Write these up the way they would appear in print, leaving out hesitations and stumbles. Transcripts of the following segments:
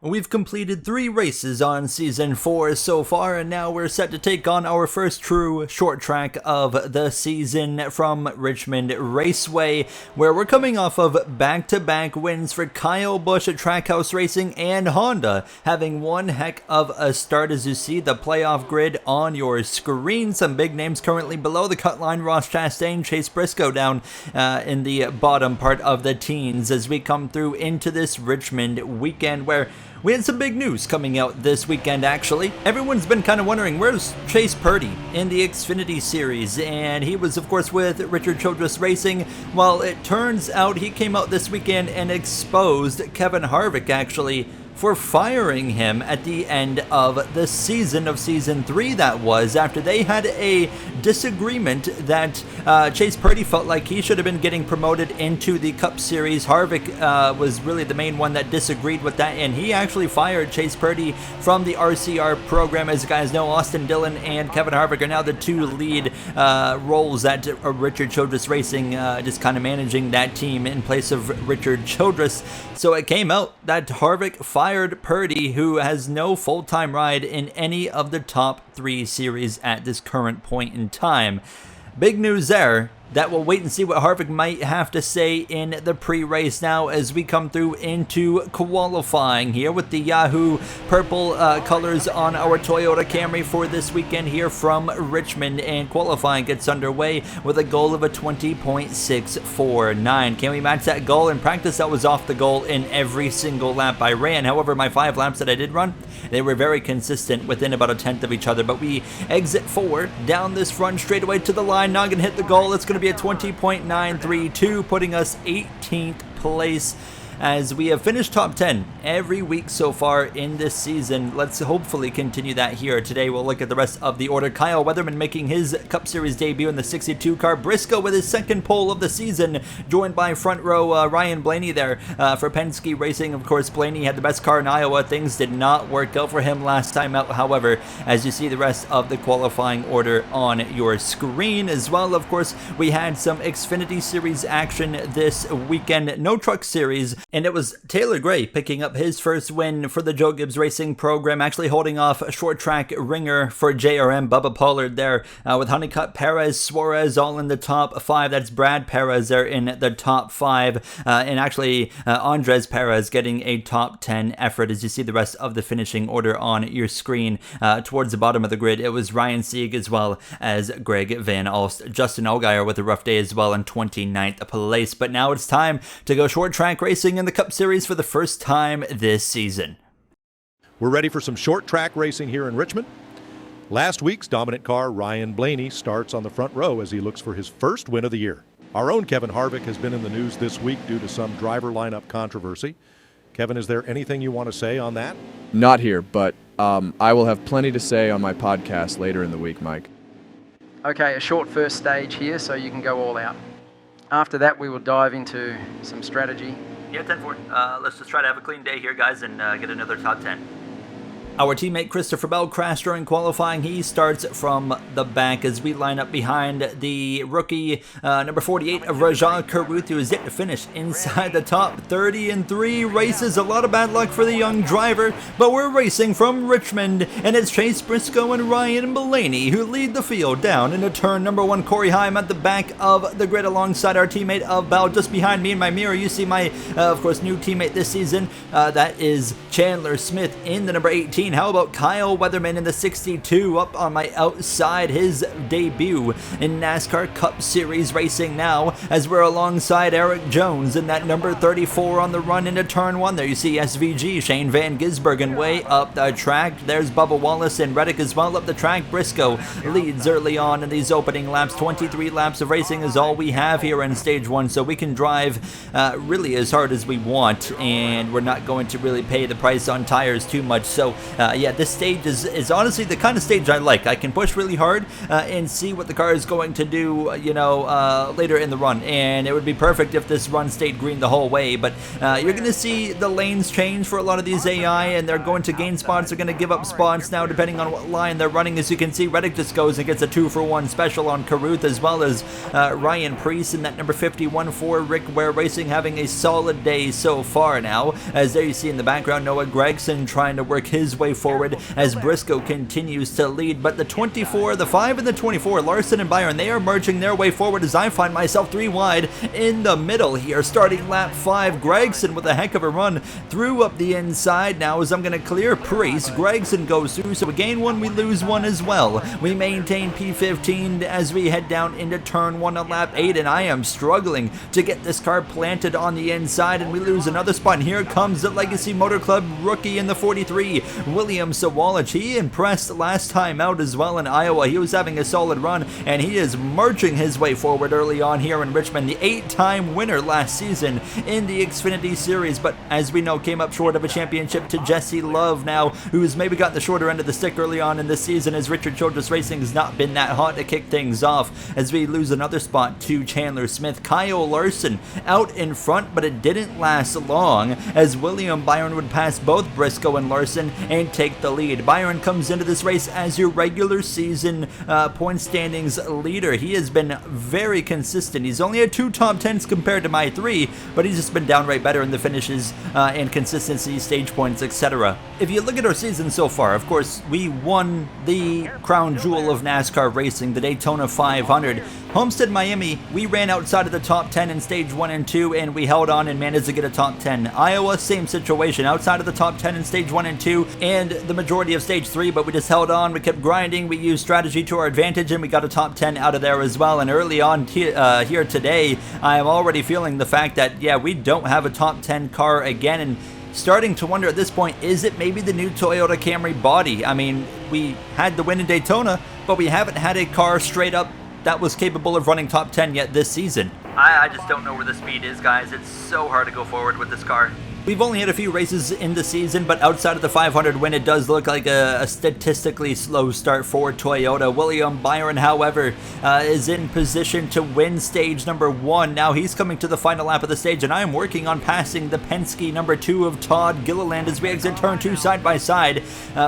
We've completed 3 races on Season 4 so far, and now we're set to take on our first true short track of the season from Richmond Raceway, where we're coming off of back-to-back wins for Kyle Busch at Trackhouse Racing and Honda, having one heck of a start. As you see the playoff grid on your screen, some big names currently below the cut line: Ross Chastain, Chase Briscoe down in the bottom part of the teens as we come through into this Richmond weekend, where we had some big news coming out this weekend, actually. Everyone's been kind of wondering, where's Chase Purdy in the Xfinity Series? And he was, of course, with Richard Childress Racing. Well, it turns out he came out this weekend and exposed Kevin Harvick, actually, for firing him at the end of the season of Season 3, that was, after they had a disagreement that Chase Purdy felt like he should have been getting promoted into the Cup Series. Harvick was really the main one that disagreed with that, and he actually fired Chase Purdy from the RCR program. As you guys know, Austin Dillon and Kevin Harvick are now the 2 lead roles at Richard Childress Racing, just kind of managing that team in place of Richard Childress. So it came out that Harvick fired Purdy, who has no full-time ride in any of the top 3 series at this current point in time. Big news there. That we'll wait and see what Harvick might have to say in the pre-race now as we come through into qualifying here with the Yahoo purple colors on our Toyota Camry for this weekend here from Richmond, and qualifying gets underway with a goal of a 20.649. Can we match that goal? In practice, that was off the goal in every single lap I ran. However, my 5 laps that I did run, they were very consistent within about a tenth of each other, but we exit forward down this front straightaway to the line. Not gonna hit the goal. It's gonna be a 20.932, putting us 18th place as we have finished top 10 every week so far in this season. Let's hopefully continue that here. Today we'll look at the rest of the order. Kyle Weatherman making his Cup Series debut in the 62 car. Briscoe with his second pole of the season, joined by front row Ryan Blaney there for Penske Racing. Of course, Blaney had the best car in Iowa. Things did not work out for him last time out, however, as you see the rest of the qualifying order on your screen as well. Of course, we had some Xfinity Series action this weekend. No Truck Series, and it was Taylor Gray picking up his first win for the Joe Gibbs Racing program, actually holding off a short track ringer for JRM, Bubba Pollard there, with Honeycutt, Perez, Suarez all in the top 5. That's Brad Perez there in the top 5, and actually Andres Perez getting a top 10 effort. As you see the rest of the finishing order on your screen, towards the bottom of the grid, it was Ryan Sieg as well as Greg Van Alst. Justin Allgaier with a rough day as well in 29th place. But now it's time to go short track racing in the Cup Series for the first time this season. We're ready for some short track racing here in Richmond. Last week's dominant car, Ryan Blaney, starts on the front row as he looks for his first win of the year. Our own Kevin Harvick has been in the news this week due to some driver lineup controversy. Kevin, is there anything you want to say on that? Not here, but I will have plenty to say on my podcast later in the week, Mike. Okay, a short first stage here so you can go all out. After that, we will dive into some strategy. Yeah, 10-4. Let's just try to have a clean day here, guys, and get another top 10. Our teammate Christopher Bell crashed during qualifying. He starts from the back as we line up behind the rookie, number 48 of Rajah Caruth, who is yet to finish inside the top 30 in 3 races. A lot of bad luck for the young driver, but we're racing from Richmond, and it's Chase Briscoe and Ryan Blaney who lead the field down into turn number 1. Corey Heim at the back of the grid alongside our teammate of Bell. Just behind me in my mirror, you see my, of course, new teammate this season. That is Chandler Smith in the number 18. How about Kyle Weatherman in the 62 up on my outside, his debut in NASCAR Cup Series racing now, as we're alongside Eric Jones in that number 34 on the run into turn 1. There you see SVG, Shane Van Gisbergen way up the track. There's Bubba Wallace and Reddick as well up the track. Briscoe leads early on in these opening laps. 23 laps of racing is all we have here in stage 1, so we can drive really as hard as we want, and we're not going to really pay the price on tires too much. So yeah, this stage is honestly the kind of stage I like. I can push really hard and see what the car is going to do, you know, later in the run. And it would be perfect if this run stayed green the whole way. But you're going to see the lanes change for a lot of these AI, and they're going to gain spots. They're going to give up spots now, depending on what line they're running. As you can see, Reddick just goes and gets a 2-for-1 special on Koop, as well as Ryan Preece in that number 51 for Rick Ware Racing, having a solid day so far now. As there you see in the background, Noah Gregson trying to work his way forward as Briscoe continues to lead. But the 24, the 5, and the 24, Larson and Byron, they are merging their way forward as I find myself 3 wide in the middle here. Starting lap 5, Gregson with a heck of a run through up the inside now as I'm going to clear Preece. Gregson goes through, so we gain 1, we lose 1 as well. We maintain P15 as we head down into turn 1 on lap 8, and I am struggling to get this car planted on the inside, and we lose another spot. And here comes the Legacy Motor Club rookie in the 43, William Sawalich. He impressed last time out as well in Iowa. He was having a solid run, and he is marching his way forward early on here in Richmond. The 8-time winner last season in the Xfinity Series, but as we know, came up short of a championship to Jesse Love now, who's maybe got the shorter end of the stick early on in the season, as Richard Childress Racing has not been that hot to kick things off, as we lose another spot to Chandler Smith. Kyle Larson out in front, but it didn't last long, as William Byron would pass both Briscoe and Larson and take the lead. Byron comes into this race as your regular season point standings leader. He has been very consistent. He's only had 2 top 10s compared to my 3, but he's just been downright better in the finishes and consistency, stage points, etc. If you look at our season so far, of course, we won the crown jewel of NASCAR racing, the Daytona 500. Homestead, Miami, we ran outside of the top 10 in stage 1 and 2, and we held on and managed to get a top 10. Iowa, same situation, outside of the top 10 in stage 1 and 2, and the majority of stage 3, but we just held on, we kept grinding, we used strategy to our advantage, and we got a top 10 out of there as well. And early on here today, I am already feeling the fact that, yeah, we don't have a top 10 car again, and starting to wonder at this point, is it maybe the new Toyota Camry body? I mean, we had the win in Daytona, but we haven't had a car straight up that was capable of running top 10 yet this season. I just don't know where the speed is, guys. It's so hard to go forward with this car. We've only had a few races in the season, but outside of the 500 win, it does look like a statistically slow start for Toyota. William Byron, however, is in position to win stage number 1. Now he's coming to the final lap of the stage, and I am working on passing the Penske number 2 of Todd Gilliland as we exit turn 2 side by side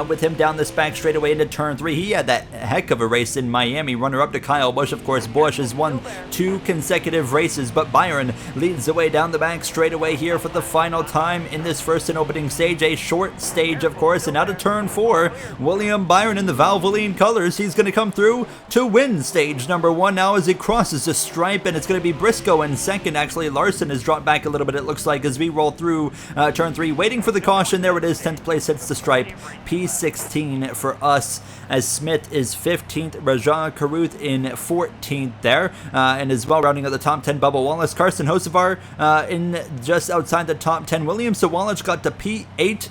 with him down this back straightaway into turn 3. He had that heck of a race in Miami, runner-up to Kyle Busch. Of course, Busch has won 2 consecutive races, but Byron leads the way down the back straightaway here for the final time in this first and opening stage, a short stage of course. And out of turn 4, William Byron in the Valvoline colors, he's going to come through to win stage number 1 now as he crosses the stripe, and it's going to be Briscoe in second. Actually, Larson has dropped back a little bit, it looks like, as we roll through turn 3, waiting for the caution. There it is, 10th place hits the stripe, P16 for us, as Smith is 15th, Rajah Caruth in 14th there, and as well rounding out the top 10, Bubba Wallace. Carson Hocevar in just outside the top 10. William Sawalich got to P8,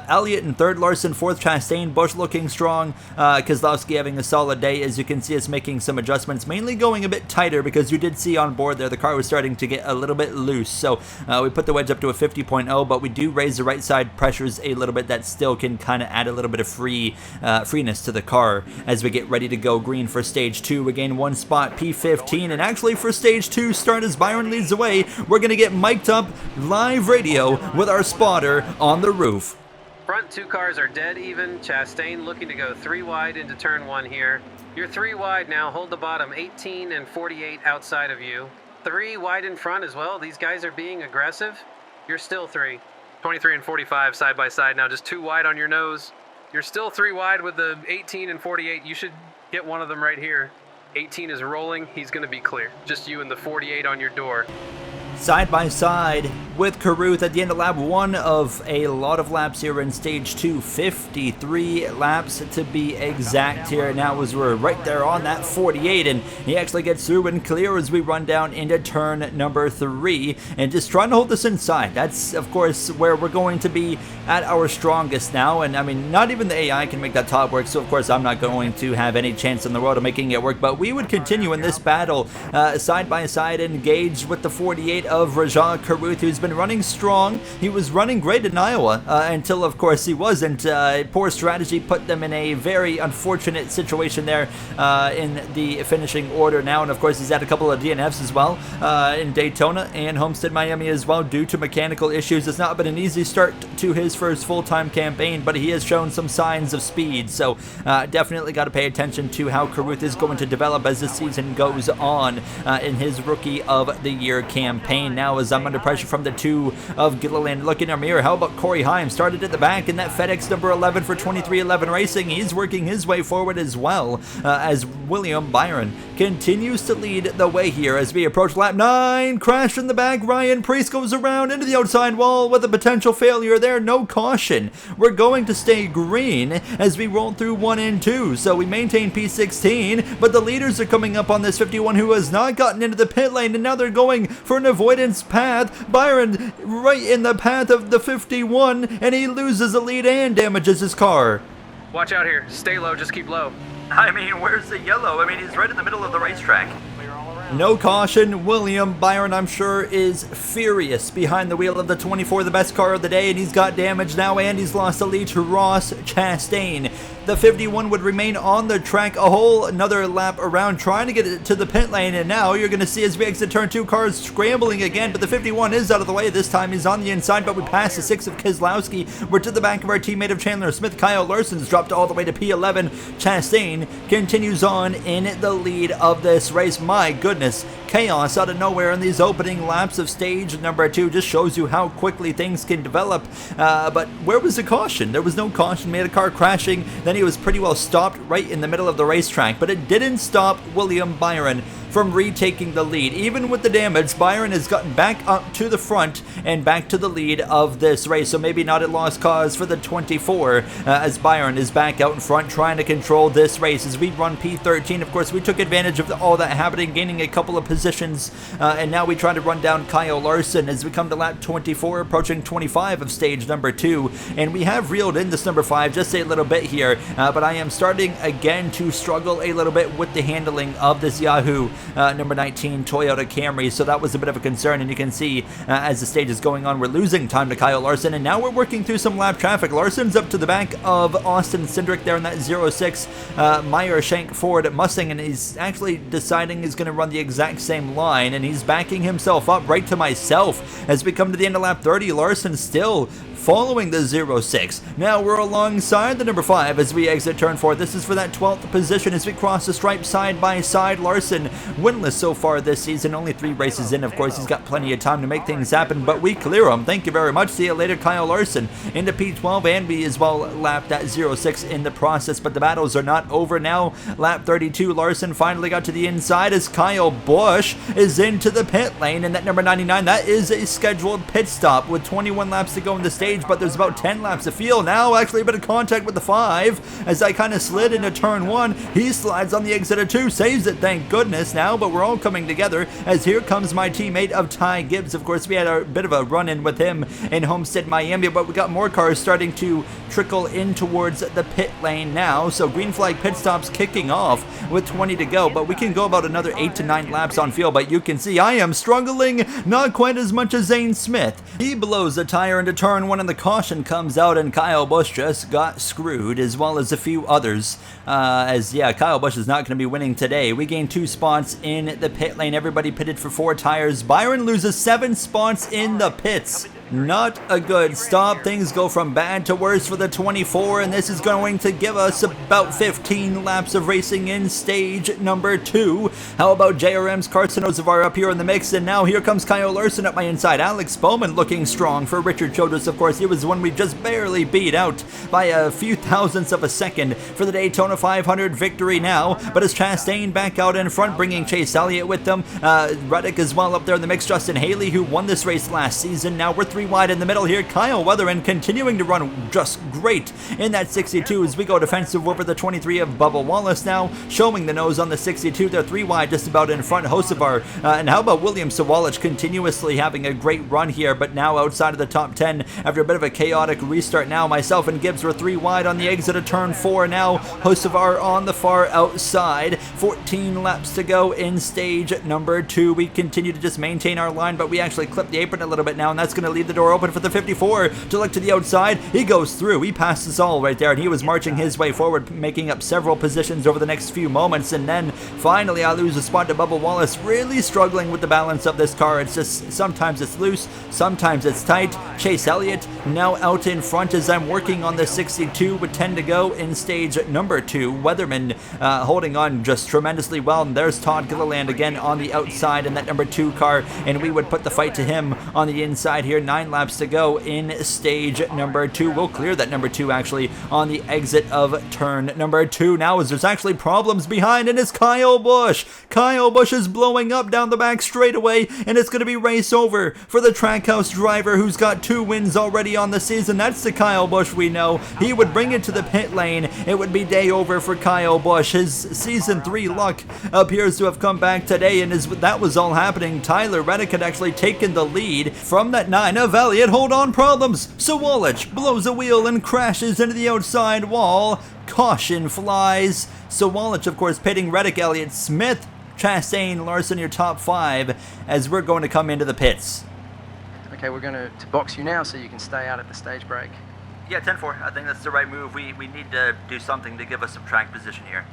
Elliott in 3rd, Larson 4th, Chastain, Busch looking strong, Keselowski having a solid day. As you can see, it's making some adjustments, mainly going a bit tighter, because you did see on board there the car was starting to get a little bit loose. So we put the wedge up to a 50.0, but we do raise the right side pressures a little bit. That still can kind of add a little bit of freeness to the car as we get ready to go green for stage 2. We gain 1 spot, P15, and actually for stage 2 start as Byron leads the way, we're going to get mic'd up live radio with our spotter on the roof. Front 2 cars are dead even. Chastain looking to go 3 wide into turn 1 here. You're 3 wide now. Hold the bottom. 18 and 48 outside of you. 3 wide in front as well. These guys are being aggressive. You're still 3. 23 and 45 side by side now. Just 2 wide on your nose. You're still 3 wide with the 18 and 48. You should get one of them right here. 18 is rolling. He's going to be clear. Just you and the 48 on your door. Side by side with Caruth at the end of lap 1 of a lot of laps here in stage 2, 53 laps to be exact here now, as we're right there on that 48, and he actually gets through and clear as we run down into turn number 3 and just trying to hold this inside. That's of course where we're going to be at our strongest now, and I mean, not even the AI can make that top work, so of course I'm not going to have any chance in the world of making it work, but we would continue in this battle side by side, engaged with the 48 of Rajah Caruth, who's been running strong. He was running great in Iowa until, of course, he wasn't. Poor strategy put them in a very unfortunate situation there in the finishing order now. And, of course, he's had a couple of DNFs as well in Daytona and Homestead Miami as well due to mechanical issues. It's not been an easy start to his first full-time campaign, but he has shown some signs of speed. So definitely got to pay attention to how Caruth is going to develop as the season goes on in his Rookie of the Year campaign. Now as I'm under pressure from the two of Gilliland, look in our mirror. How about Corey Heim? Started at the back in that FedEx number 11 for 2311 Racing. He's working his way forward as well as William Byron continues to lead the way here as we approach lap 9. Crash in the back. Ryan Priest goes around into the outside wall with a potential failure there. No caution. We're going to stay green as we roll through 1 and 2. So we maintain P16, but the leaders are coming up on this 51 who has not gotten into the pit lane, and now they're going for an avoidance path. Byron right in the path of the 51, and he loses the lead and damages his car. Watch out here. Stay low. Just keep low. I mean, where's the yellow? I mean, he's right in the middle of the racetrack. No caution. William Byron, I'm sure, is furious behind the wheel of the 24, the best car of the day, and he's got damage now, and he's lost the lead to Ross Chastain. The 51 would remain on the track a whole another lap around, trying to get it to the pit lane, and now you're going to see as we exit turn 2, cars scrambling again, but the 51 is out of the way. This time he's on the inside, but we pass the 6 of Keselowski. We're to the back of our teammate of Chandler Smith. Kyle Larson's dropped all the way to P11. Chastain continues on in the lead of this race. My goodness, chaos out of nowhere in these opening laps of stage number 2 just shows you how quickly things can develop. But where was the caution? There was no caution. Made a car crashing. Then he was pretty well stopped right in the middle of the racetrack, but it didn't stop William Byron from retaking the lead. Even with the damage, Byron has gotten back up to the front and back to the lead of this race. So maybe not a lost cause for the 24 as Byron is back out in front trying to control this race. As we run P13, of course, we took advantage of all that happening, gaining a couple of positions, and now we try to run down Kyle Larson as we come to lap 24, approaching 25 of stage number 2. And we have reeled in this number 5 just a little bit here, but I am starting again to struggle a little bit with the handling of this Yahoo number 19 Toyota Camry, so that was a bit of a concern. And you can see as the stage is going on, we're losing time to Kyle Larson, and now we're working through some lap traffic. Larson's up to the back of Austin Cindric there in that 06 Meyer Shank Ford Mustang, and he's actually deciding he's going to run the exact same line, and he's backing himself up right to myself as we come to the end of lap 30. Larson still following the 06. Now we're alongside the number 5 as we exit turn 4. This is for that 12th position as we cross the stripe side by side. Larson winless so far this season, only 3 races in. Of course, he's got plenty of time to make things happen, but we clear him. Thank you very much. See you later, Kyle Larson, into P12, and we as well lapped that 06 in the process, but the battles are not over now. Lap 32, Larson finally got to the inside as Kyle Busch is into the pit lane, and that number 99, that is a scheduled pit stop with 21 laps to go in the stage, but there's about 10 laps to feel. Now actually a bit of contact with the 5 as I kind of slid into turn 1. He slides on the exit of 2, saves it, thank goodness now, but we're all coming together as here comes my teammate of Ty Gibbs. Of course, we had a bit of a run-in with him in Homestead Miami, but we got more cars starting to trickle in towards the pit lane now. So green flag pit stops kicking off with 20 to go, but we can go about another 8 to 9 laps on field. But you can see I am struggling not quite as much as Zane Smith. He blows a tire into turn 1 and the caution comes out, and Kyle Busch just got screwed, as well as a few others. Kyle Busch is not going to be winning today. We gained 2 spots in the pit lane. Everybody pitted for 4 tires. Byron loses 7 spots in the pits. Not a good stop. Things go from bad to worse for the 24, and this is going to give us about 15 laps of racing in stage number 2. How about JRM's Carson Ozavar up here in the mix, and now here comes Kyle Larson up my inside. Alex Bowman looking strong for Richard Childress. Of course, he was the one we just barely beat out by a few thousandths of a second for the Daytona 500 victory now, but it's Chastain back out in front, bringing Chase Elliott with them. Reddick as well up there in the mix. Justin Haley, who won this race last season. Now we're 3 wide in the middle here. Kyle Weatherman continuing to run just great in that 62 as we go defensive over the 23 of Bubba Wallace now, showing the nose on the 62. They're 3 wide just about in front. Hocevar, and how about William Sawalich continuously having a great run here, but now outside of the top 10 after a bit of a chaotic restart. Now myself and Gibbs gives. We're 3 wide on the exit of turn 4 now. Hocevar on the far outside. 14 laps to go in stage number 2. We continue to just maintain our line, but we actually clip the apron a little bit now, and that's going to leave the door open for the 54 to look to the outside. He goes through. He passed us all right there, and he was marching his way forward, making up several positions over the next few moments, and then finally I lose a spot to Bubba Wallace. Really struggling with the balance of this car. It's just sometimes it's loose, sometimes it's tight. Chase Elliott now out in front as I'm working on the 62 with 10 to go in stage number 2. Weatherman holding on just tremendously well, and there's Todd Gilliland again on the outside in that number 2 car, and we would put the fight to him on the inside here. 9 laps to go in stage number 2. We'll clear that number 2 actually on the exit of turn number 2 now, as there's actually problems behind, and it's Kyle Busch. Kyle Busch is blowing up down the back straightaway, and it's going to be race over for the Trackhouse driver who's got 2 wins already on the season. That's the Kyle Busch we know. He would bring it to the pit lane. It would be day over for Kyle Busch. His season 3 luck appears to have come back today, and as that was all happening, Tyler Reddick had actually taken the lead from that 9 of Elliott. Hold on problems. Sawalich blows a wheel and crashes into the outside wall. Caution flies. Sawalich, of course, pitting Reddick, Elliott, Smith, Chastain, Larson, your top 5 as we're going to come into the pits. Okay, we're going to box you now so you can stay out at the stage break. Yeah, 10-4. I think that's the right move. We need to do something to give us some track position here.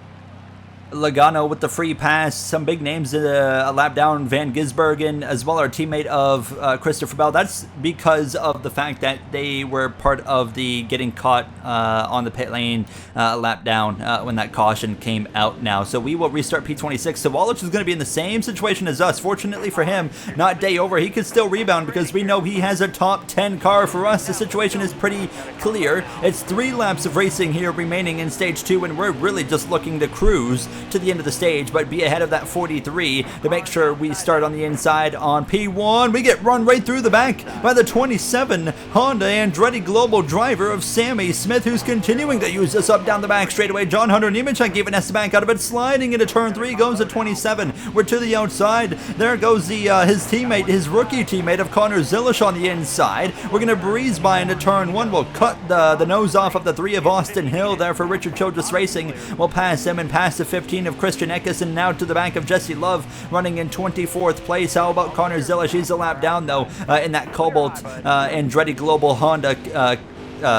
Logano with the free pass, some big names a lap down, Van Gisbergen, as well our teammate of Christopher Bell. That's because of the fact that they were part of the getting caught on the pit lane lap down when that caution came out now. So we will restart P26. So Wallace is going to be in the same situation as us. Fortunately for him, not day over. He could still rebound because we know he has a top 10 car. For us, the situation is pretty clear. It's 3 laps of racing here remaining in stage 2, and we're really just looking to cruise to the end of the stage, but be ahead of that 43 to make sure we start on the inside on P1. We get run right through the back by the 27 Honda Andretti Global driver of Sammy Smith, who's continuing to use us up down the back straightaway. John Hunter Nemechek even has to back out of it, sliding into turn 3, goes at 27. We're to the outside. There goes his teammate, his rookie teammate of Connor Zilish on the inside. We're going to breeze by into turn 1. We'll cut the nose off of the 3 of Austin Hill there for Richard Childress Racing. We'll pass him and pass the 15 of Christian Eckes, and now to the back of Jesse Love running in 24th place. How about Connor Zilish? He's a lap down though in that Cobalt Andretti Global Honda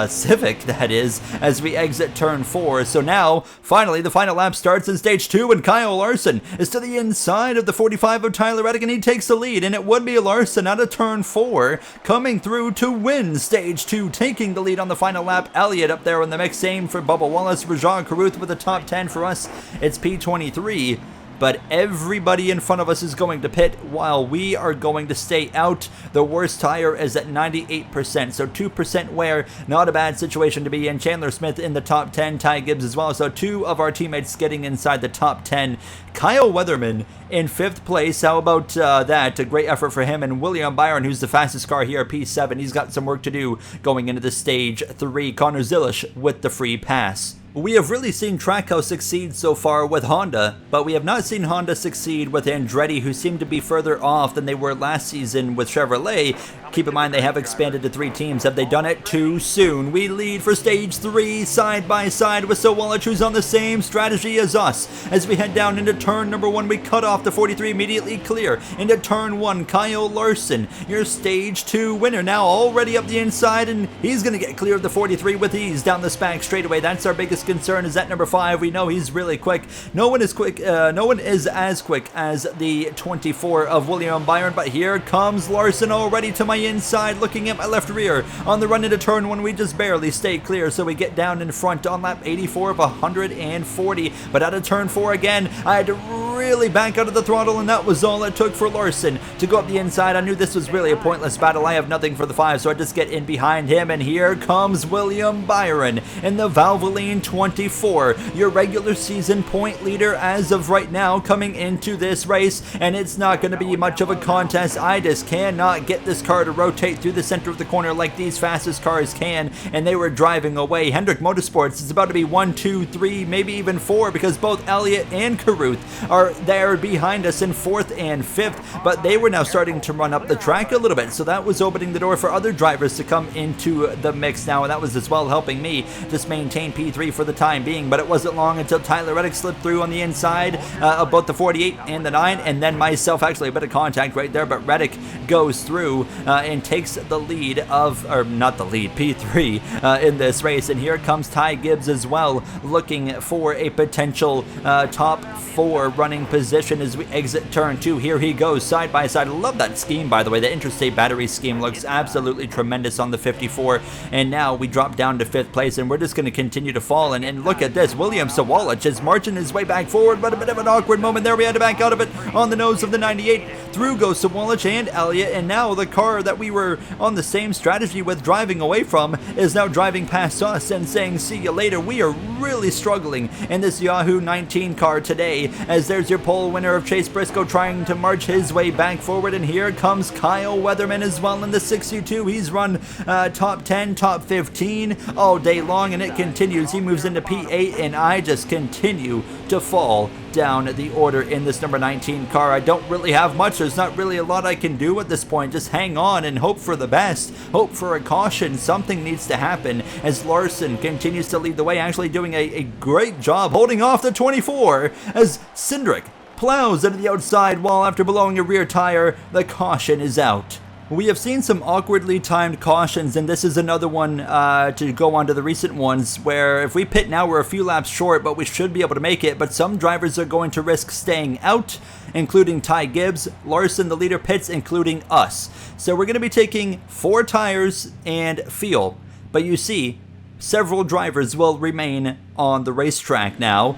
Civic, that is, as we exit turn 4. So now, finally, the final lap starts in stage 2, and Kyle Larson is to the inside of the 45 of Tyler Reddick, and he takes the lead, and it would be Larson out of turn 4, coming through to win stage 2, taking the lead on the final lap. Elliott up there in the mix, same for Bubba Wallace. Rajan Carruth with the top 10 for us. It's P23. But everybody in front of us is going to pit while we are going to stay out. The worst tire is at 98%, so 2% wear. Not a bad situation to be in. Chandler Smith in the top 10, Ty Gibbs as well, so 2 of our teammates getting inside the top 10. Kyle Weatherman in 5th place. How about that? A great effort for him. And William Byron, who's the fastest car here, P7. He's got some work to do going into the stage 3. Connor Zilish with the free pass. We have really seen Trackhouse succeed so far with Honda, but we have not seen Honda succeed with Andretti, who seem to be further off than they were last season with Chevrolet. Keep in mind they have expanded to 3 teams. Have they done it too soon? We lead for stage 3 side by side with Sawalich, who's on the same strategy as us. As we head down into turn number 1, we cut off the 43, immediately clear. Into turn 1, Kyle Larson, your stage 2 winner, now already up the inside, and he's going to get clear of the 43 with ease down the back straightaway. That's our biggest concern, is that number 5. We know he's really quick. No one is as quick as the 24 of William Byron, but here comes Larson already to my inside, looking at my left rear. On the run into turn 1, we just barely stay clear, so we get down in front on lap 84 of 140, but out of turn 4 again, I had to really back out of the throttle, and that was all it took for Larson to go up the inside. I knew this was really a pointless battle. I have nothing for the 5, so I just get in behind him, and here comes William Byron in the Valvoline 24, your regular season point leader as of right now coming into this race, and it's not going to be much of a contest. I just cannot get this car to rotate through the center of the corner like these fastest cars can, and they were driving away. Hendrick Motorsports is about to be 1, 2, 3, maybe even 4, because both Elliott and Carruth are there behind us in 4th and 5th, but they were now starting to run up the track a little bit, so that was opening the door for other drivers to come into the mix now, and that was as well helping me just maintain P3 for the time being. But it wasn't long until Tyler Reddick slipped through on the inside of both the 48 and the 9, and then myself, actually a bit of contact right there, but Reddick goes through and takes the lead or not the lead, P3 in this race. And here comes Ty Gibbs as well, looking for a potential top 4 running position as we exit turn 2. Here he goes side by side. I love that scheme, by the way. The interstate battery scheme looks absolutely tremendous on the 54. And now we drop down to 5th place, and we're just going to continue to fall. And look at this. William Sawalich is marching his way back forward, but a bit of an awkward moment there. We had to back out of it on the nose of the 98. Through goes Sawalich and Elliott, and now the car that we were on the same strategy with driving away from is now driving past us and saying, see you later. We are really struggling in this Yahoo 19 car today, as there's your pole winner of Chase Briscoe trying to march his way back forward. And here comes Kyle Weatherman as well in the 62. He's run top 10, top 15 all day long, and it continues. He moves into P8, and I just continue to fall down the order in this number 19 car. I don't really have much. There's not really a lot I can do at this point. Just hang on and hope for the best. Hope for a caution. Something needs to happen as Larson continues to lead the way, actually doing a great job holding off the 24 as Cindric plows into the outside wall after blowing a rear tire. The caution is out. We have seen some awkwardly timed cautions, and this is another one to go on to the recent ones, where if we pit now, we're a few laps short, but we should be able to make it. But some drivers are going to risk staying out, including Ty Gibbs, Larson, the leader, pits, including us. So we're going to be taking 4 tires and fuel. But you see, several drivers will remain on the racetrack now.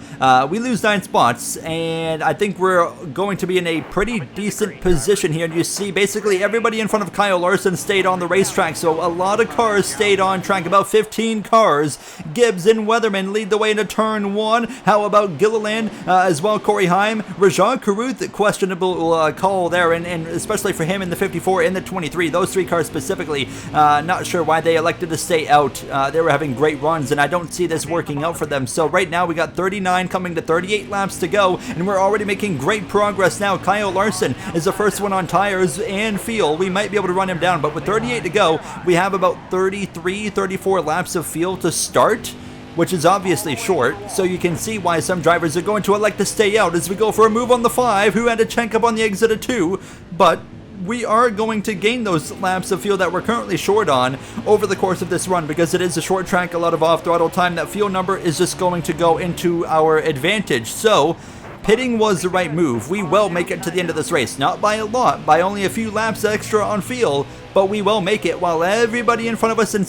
We lose 9 spots, and I think we're going to be in a pretty decent position here. And you see basically everybody in front of Kyle Larson stayed on the racetrack, so a lot of cars stayed on track, about 15 cars. Gibbs and Weatherman lead the way into turn 1. How about Gilliland as well? Corey Heim, Rajah Caruth, questionable call there, and especially for him in the 54 and the 23. Those 3 cars specifically, not sure why they elected to stay out. They were having great runs, and I don't see this working out for them. So right now we got 39 coming to 38 laps to go, and we're already making great progress now. Kyle Larson is the first one on tires and fuel. We might be able to run him down, but with 38 to go, we have about 33, 34 laps of fuel to start, which is obviously short, so you can see why some drivers are going to elect to stay out as we go for a move on the 5, who had to check up on the exit of 2, but we are going to gain those laps of fuel that we're currently short on over the course of this run, because it is a short track, a lot of off-throttle time. That fuel number is just going to go into our advantage. So pitting was the right move. We will make it to the end of this race, not by a lot, by only a few laps extra on fuel, but we will make it, while everybody in front of us and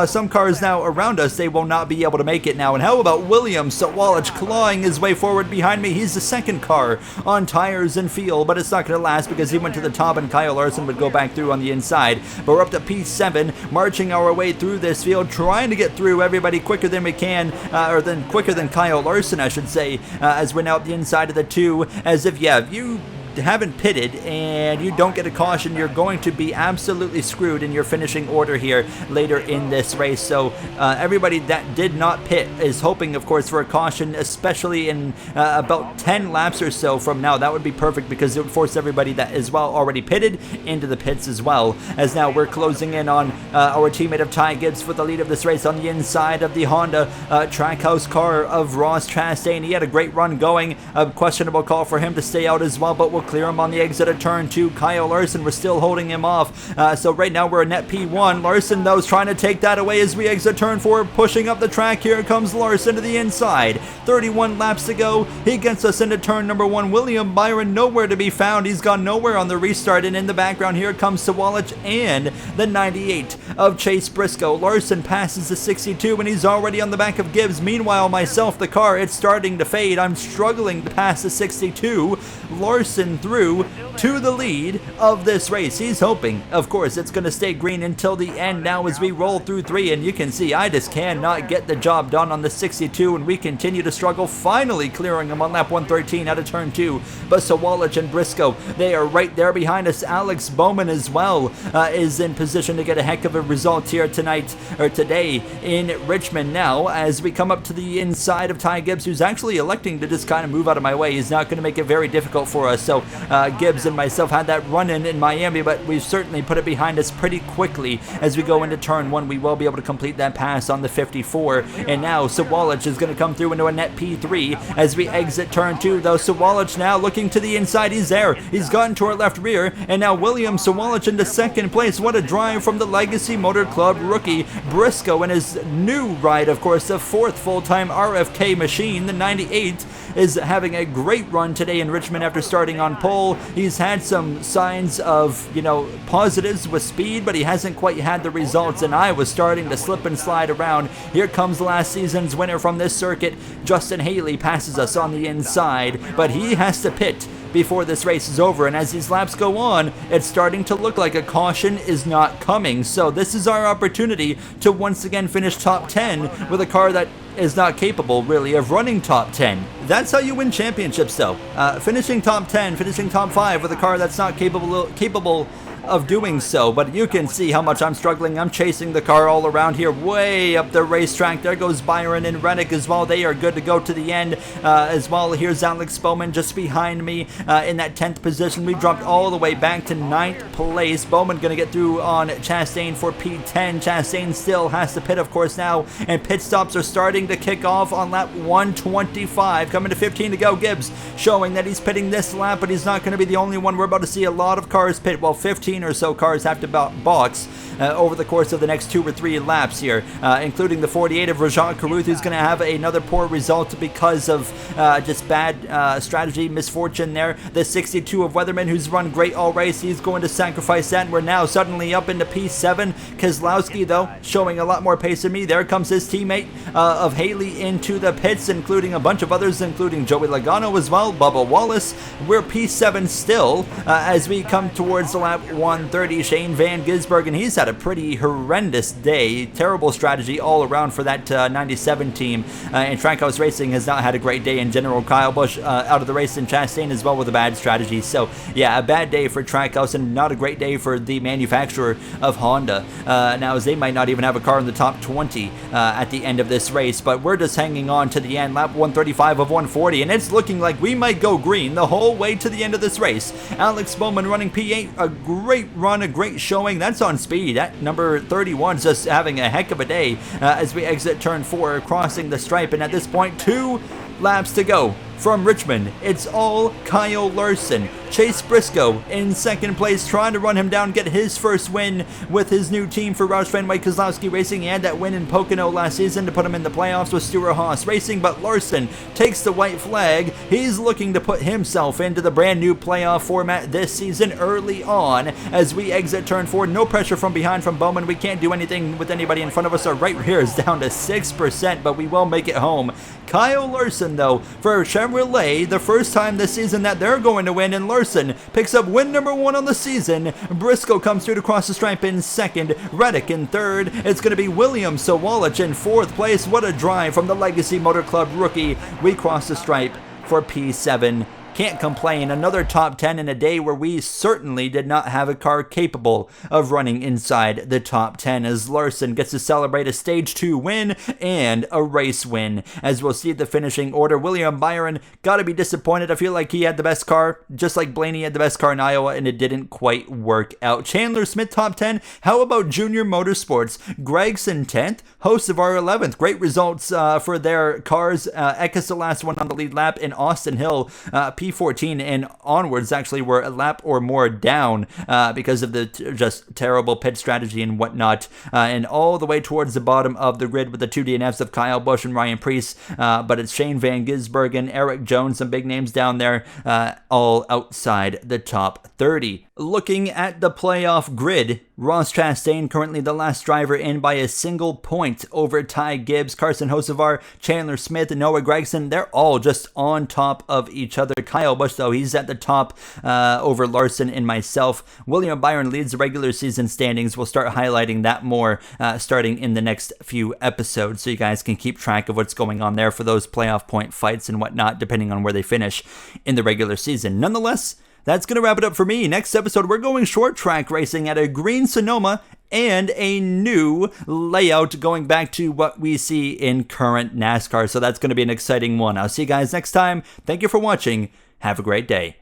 some cars now around us, they will not be able to make it now. And how about William Sawalich clawing his way forward behind me? He's the second car on tires and fuel, but it's not going to last because he went to the top and Kyle Larson would go back through on the inside. But we're up to P7, marching our way through this field, trying to get through everybody quicker than we can, quicker than Kyle Larson, I should say, as we're now at the inside of the 2, as if you haven't pitted and you don't get a caution, you're going to be absolutely screwed in your finishing order here later in this race. So everybody that did not pit is hoping, of course, for a caution, especially in about 10 laps or so from now. That would be perfect, because it would force everybody that is well already pitted into the pits as well, as now we're closing in on our teammate of Ty Gibbs for the lead of this race on the inside of the Honda Trackhouse car of Ross Chastain. He had a great run going. A questionable call for him to stay out as well, but we'll clear him on the exit of turn 2. Kyle Larson, we're still holding him off. So right now we're a net P1. Larson, though, is trying to take that away as we exit turn 4, pushing up the track. Here comes Larson to the inside. 31 laps to go. He gets us into turn number 1. William Byron nowhere to be found. He's gone nowhere on the restart, and in the background here comes Sawalich and the 98 of Chase Briscoe. Larson passes the 62, and he's already on the back of Gibbs. Meanwhile, myself, the car, it's starting to fade. I'm struggling to pass the 62. Larson through to the lead of this race. He's hoping, of course, it's going to stay green until the end now as we roll through 3, and you can see I just cannot get the job done on the 62, and we continue to struggle, finally clearing him on lap 113 out of turn 2. But Sawalich and Briscoe, they are right there behind us. Alex Bowman as well is in position to get a heck of a result here today in Richmond now as we come up to the inside of Ty Gibbs, who's actually electing to just kind of move out of my way. He's not going to make it very difficult for us. So Gibbs and myself had that run-in in Miami, but we've certainly put it behind us pretty quickly as we go into turn 1. We will be able to complete that pass on the 54, and now Sawalich is going to come through into a net P3 as we exit turn 2, though. Sawalich now looking to the inside. He's there. He's gotten to our left rear, and now William Sawalich into second place. What a drive from the Legacy Motor Club rookie Briscoe and his new ride, of course, the 4th full-time RFK machine, the 98, is having a great run today in Richmond after starting on pole. He's had some signs of, positives with speed, but he hasn't quite had the results, and I was starting to slip and slide around. Here comes last season's winner from this circuit. Justin Haley passes us on the inside, but he has to pit before this race is over, and as these laps go on, it's starting to look like a caution is not coming. So this is our opportunity to once again finish top 10 with a car that is not capable, really, of running top 10. That's how you win championships, though. Finishing top 10, finishing top 5 with a car that's not capable of doing so. But you can see how much I'm struggling. I'm chasing the car all around here, way up the racetrack. There goes Byron and Reddick as well. They are good to go to the end as well. Here's Alex Bowman just behind me in that 10th position. We dropped all the way back to 9th place. Bowman going to get through on Chastain for P10. Chastain still has to pit, of course, now, and pit stops are starting to kick off on lap 125. Coming to 15 to go. Gibbs showing that he's pitting this lap, but he's not going to be the only one. We're about to see a lot of cars pit. Well, 15 or so cars have to box over the course of the next 2 or 3 laps here, including the 48 of Rajat Karuth, who's going to have another poor result because of just bad strategy, misfortune there. The 62 of Weatherman, who's run great all race, he's going to sacrifice that, and we're now suddenly up into P7. Keselowski, though, showing a lot more pace than me. There comes his teammate of Haley into the pits, including a bunch of others, including Joey Logano as well, Bubba Wallace. We're P7 still as we come towards the lap 130. Shane Van Gisbergen, he's had a pretty horrendous day. Terrible strategy all around for that 97 team. And Trackhouse Racing has not had a great day in general. Kyle Busch out of the race, and Chastain as well with a bad strategy. So yeah, a bad day for Trackhouse and not a great day for the manufacturer of Honda. Now, as they might not even have a car in the top 20 at the end of this race, but we're just hanging on to the end. Lap 135 of 140, and it's looking like we might go green the whole way to the end of this race. Alex Bowman running P8, a great run, a great showing. That's on speed. That number 31 is just having a heck of a day as we exit turn 4, crossing the stripe, and at this point, 2 laps to go. From Richmond, it's all Kyle Larson. Chase Briscoe in second place, trying to run him down, get his first win with his new team for Roush Fenway Keselowski Racing. He had that win in Pocono last season to put him in the playoffs with Stewart-Haas Racing, but Larson takes the white flag. He's looking to put himself into the brand new playoff format this season early on as we exit turn 4. No pressure from behind from Bowman. We can't do anything with anybody in front of us. Our right rear is down to 6%, but we will make it home. Kyle Larson, though, for Chevrolet, the first time this season that they're going to win, and Larson picks up win number 1 on the season. Briscoe comes through to cross the stripe in second. Reddick in third. It's going to be William Sawalich in 4th place. What a drive from the Legacy Motor Club rookie. We cross the stripe for P7. Can't complain. Another top 10 in a day where we certainly did not have a car capable of running inside the top 10, as Larson gets to celebrate a stage 2 win and a race win. As we'll see the finishing order, William Byron gotta be disappointed. I feel like he had the best car, just like Blaney had the best car in Iowa, and it didn't quite work out. Chandler Smith top 10. How about Junior Motorsports? Gregson 10th, hosts of our 11th. Great results for their cars. Eckes the last one on the lead lap, and Austin Hill P14 and onwards actually were a lap or more down because of the just terrible pit strategy and whatnot, and all the way towards the bottom of the grid with the 2 DNFs of Kyle Busch and Ryan Preece, but it's Shane Van Gisbergen, Eric Jones, some big names down there, all outside the top 30. Looking at the playoff grid, Ross Chastain currently the last driver in by a single point over Ty Gibbs, Carson Hocevar, Chandler Smith, and Noah Gragson. They're all just on top of each other. Kyle Busch, though, he's at the top over Larson and myself. William Byron leads the regular season standings. We'll start highlighting that more starting in the next few episodes, so you guys can keep track of what's going on there for those playoff point fights and whatnot, depending on where they finish in the regular season. Nonetheless, that's going to wrap it up for me. Next episode, we're going short track racing at a green Sonoma and a new layout going back to what we see in current NASCAR. So that's going to be an exciting one. I'll see you guys next time. Thank you for watching. Have a great day.